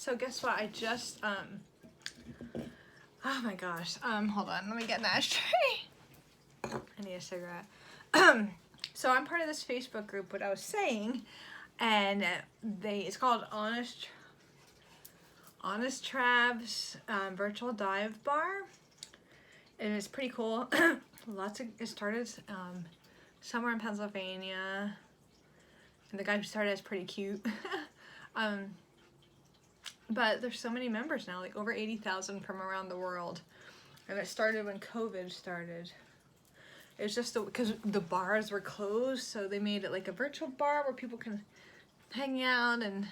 So guess what? I just oh my gosh. Hold on. Let me get an ashtray. I need a cigarette. So I'm part of this Facebook group. What I was saying, and it's called Honest Trav's virtual dive bar, and it's pretty cool. It started somewhere in Pennsylvania, and the guy who started is pretty cute. But there's so many members now, like over 80,000 from around the world. And it started when COVID started. It was just because the bars were closed, so they made it like a virtual bar where people can hang out, and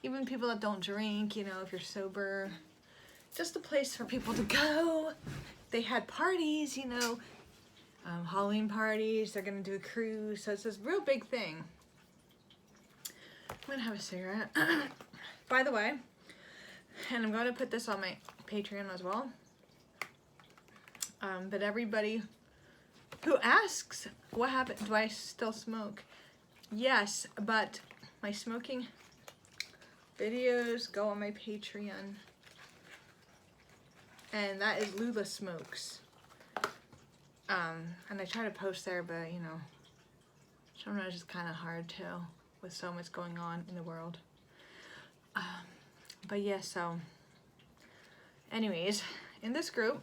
even people that don't drink, you know, if you're sober, just a place for people to go. They had parties, you know, Halloween parties. They're gonna do a cruise, so it's this real big thing. I'm gonna have a cigarette. By the way, and I'm going to put this on my Patreon as well, but everybody who asks what happened, do I still smoke? Yes, but my smoking videos go on my Patreon, and that is Lula Smokes, and I try to post there, but you know, sometimes it's kind of hard too with so much going on in the world. But yeah, so anyways, in this group,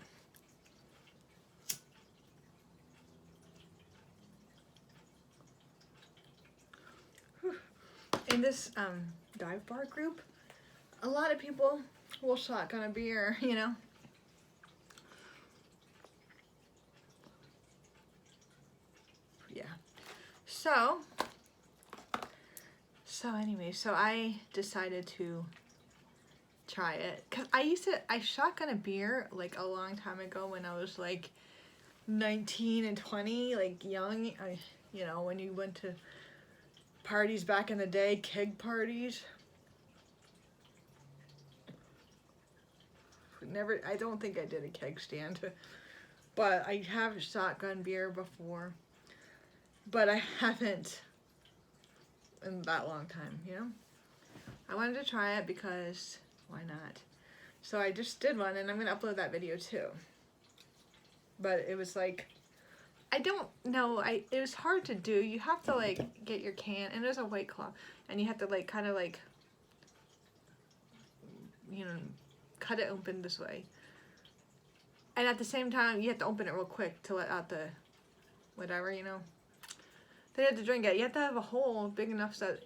in this dive bar group, a lot of people will shotgun a beer, you know. Yeah. So anyway, so I decided to try it, because I shotgun a beer like a long time ago when I was like 19 and 20, like young. You know, when you went to parties back in the day, keg parties. I don't think I did a keg stand, but I have shotgun beer before, but I haven't in that long time, you know. I wanted to try it because why not? So I just did one, and I'm gonna upload that video too. But it was like, I don't know, it was hard to do. You have to like get your can, and there's a White Claw, and you have to like kind of like, you know, cut it open this way. And at the same time, you have to open it real quick to let out the whatever, you know. Then you have to drink it. You have to have a hole big enough so that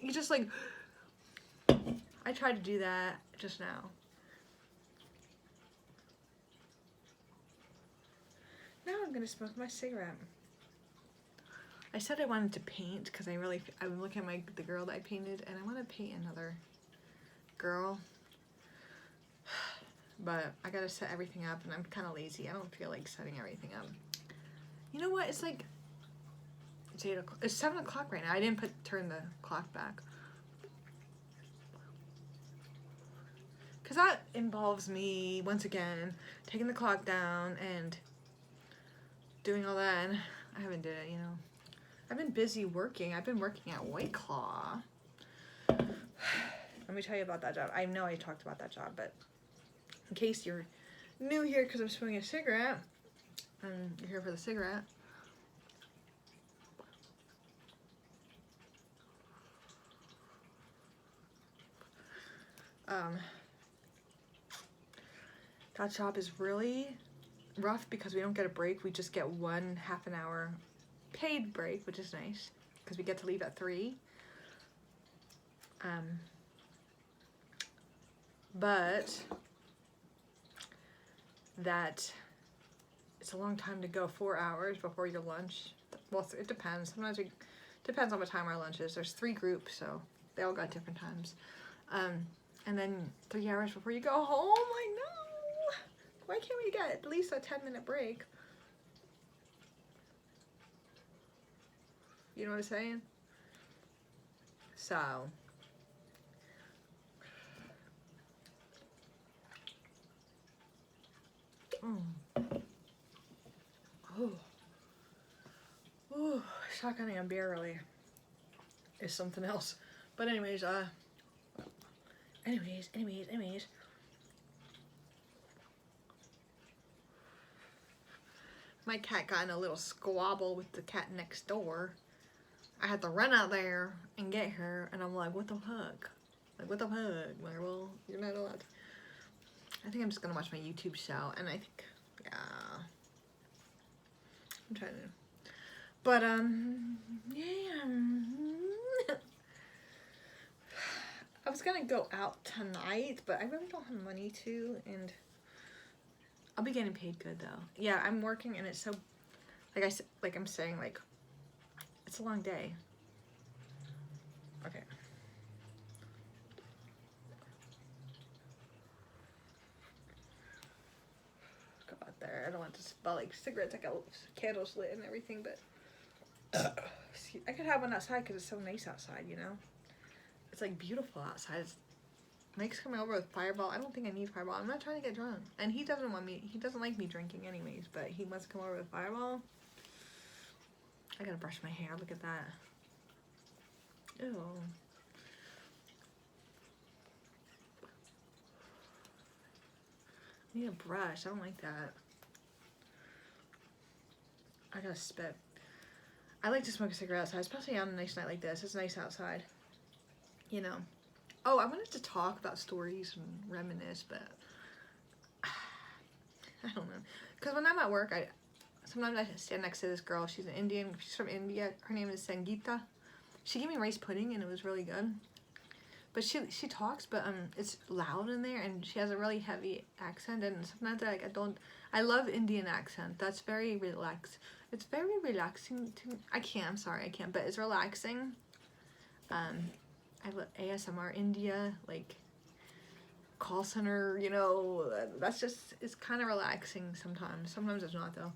you just like, I tried to do that just now. Now I'm gonna smoke my cigarette. I said I wanted to paint because I'm looking at the girl that I painted, and I want to paint another girl. But I gotta set everything up, and I'm kind of lazy. I don't feel like setting everything up. You know what? It's like, it's 8 o'clock. It's 7 o'clock right now. I didn't turn the clock back. Because that involves me, once again, taking the clock down and doing all that. And I haven't did it, you know. I've been busy working. I've been working at White Claw. Let me tell you about that job. I know I talked about that job, but in case you're new here because I'm smoking a cigarette, and you're here for the cigarette, that job is really rough because we don't get a break. We just get 1 half an hour paid break, which is nice because we get to leave at 3. But that it's a long time to go, 4 hours before your lunch. Well, it depends. Sometimes it depends on what time our lunch is. There's 3 groups, so they all got different times. And then 3 hours before you go home. I know. Why can't we get at least a 10-minute break? You know what I'm saying? So. Oh, shotgunning a beer really is something else. But anyways, Anyways. My cat got in a little squabble with the cat next door. I had to run out there and get her, and I'm like, what the fuck? Like, what the fuck? Like, well, you're not allowed to. I think I'm just gonna watch my YouTube show, and I think, yeah. I'm trying to. But, yeah. I was gonna go out tonight, but I really don't have money to, and I'll be getting paid good though. Yeah, I'm working, and it's so, like I'm saying, like, it's a long day. Okay. Go out there. I don't want to smell like cigarettes. I got candles lit and everything, but I could have one outside because it's so nice outside, you know? It's like beautiful outside. Mike's coming over with Fireball. I don't think I need Fireball. I'm not trying to get drunk. And he doesn't like me drinking anyways, but he wants to come over with Fireball. I gotta brush my hair. Look at that. Ew. I need a brush. I don't like that. I gotta spit. I like to smoke a cigarette outside, especially on a nice night like this. It's nice outside. You know. Oh, I wanted to talk about stories and reminisce, but I don't know. Because when I'm at work, sometimes I stand next to this girl. She's an Indian. She's from India. Her name is Sangeeta. She gave me rice pudding, and it was really good. But she talks, but it's loud in there, and she has a really heavy accent. And sometimes I love Indian accent. That's very relaxed. It's very relaxing to me. I'm sorry, I can't. But it's relaxing. I love ASMR India, like call center, you know, it's kind of relaxing sometimes. Sometimes it's not though.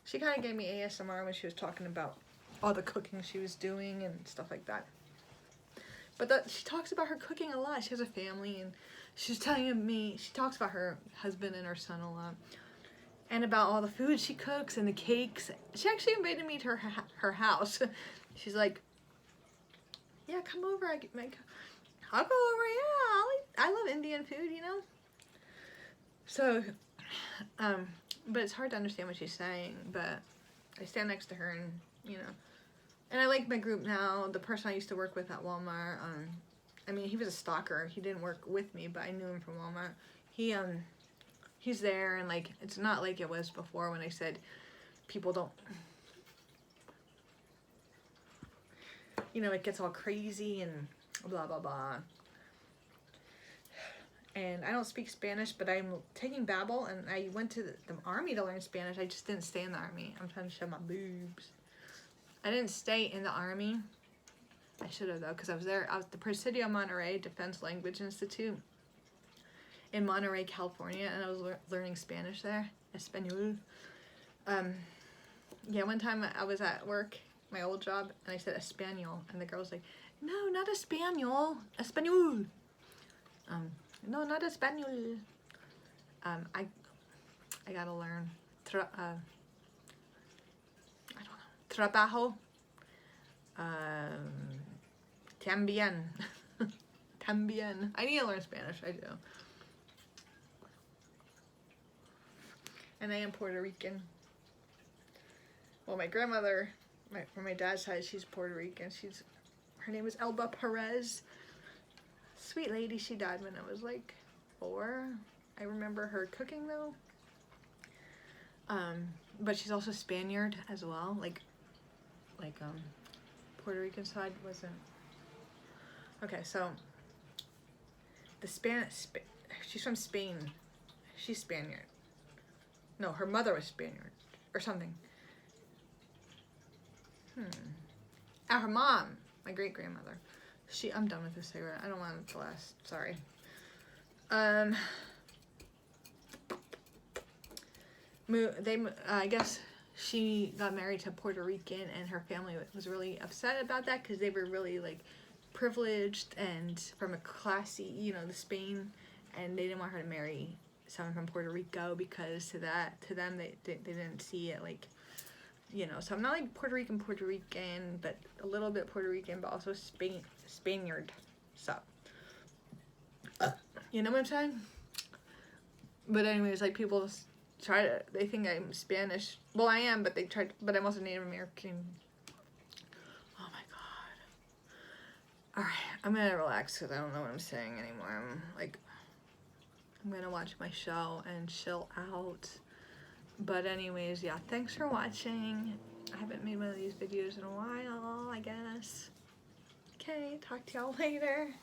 She kind of gave me ASMR when she was talking about all the cooking she was doing and stuff like that. But she talks about her cooking a lot. She has a family, and she's telling me, she talks about her husband and her son a lot. And about all the food she cooks and the cakes. She actually invited me to her house. She's like, yeah, come over. I'll go over, yeah. I love Indian food, you know? So, but it's hard to understand what she's saying, but I stand next to her and, you know. And I like my group now. The person I used to work with at Walmart, I mean, he was a stalker. He didn't work with me, but I knew him from Walmart. He's there, and like, it's not like it was before when I said people don't, you know, it gets all crazy and blah, blah, blah. And I don't speak Spanish, but I'm taking Babbel, and I went to the army to learn Spanish. I just didn't stay in the army. I'm trying to show my boobs. I didn't stay in the army. I should have, though, because I was at the Presidio Monterey Defense Language Institute in Monterey, California, and I was learning Spanish there, Espanol. Yeah, one time I was at work, my old job, and I said Espanol, and the girl was like, no, not Espanol, Espanol. No, not Espanol. I gotta learn. I don't know. Trabajo. También. También. I need to learn Spanish. I do. And I am Puerto Rican. Well, my grandmother, from my dad's side, she's Puerto Rican. Her name is Elba Perez. Sweet lady. She died when I was like 4. I remember her cooking though. But she's also Spaniard as well. Like Puerto Rican side wasn't. Okay, so she's from Spain. She's Spaniard. No, her mother was Spaniard or something. Her mom, my great grandmother. I'm done with this cigarette. I don't want it to last. Sorry. I guess she got married to a Puerto Rican, and her family was really upset about that because they were really like privileged and from a classy, you know, the Spain, and they didn't want her to marry someone from Puerto Rico because to them they didn't see it like, you know, so I'm not like Puerto Rican, but a little bit Puerto Rican, but also Spaniard. So, you know what I'm saying? But anyways, like people just they think I'm Spanish. Well, I am, but but I'm also Native American. Oh my God. All right, I'm gonna relax because I don't know what I'm saying anymore. I'm gonna watch my show and chill out. But anyways, yeah, thanks for watching. I haven't made one of these videos in a while, I guess. Okay, talk to y'all later.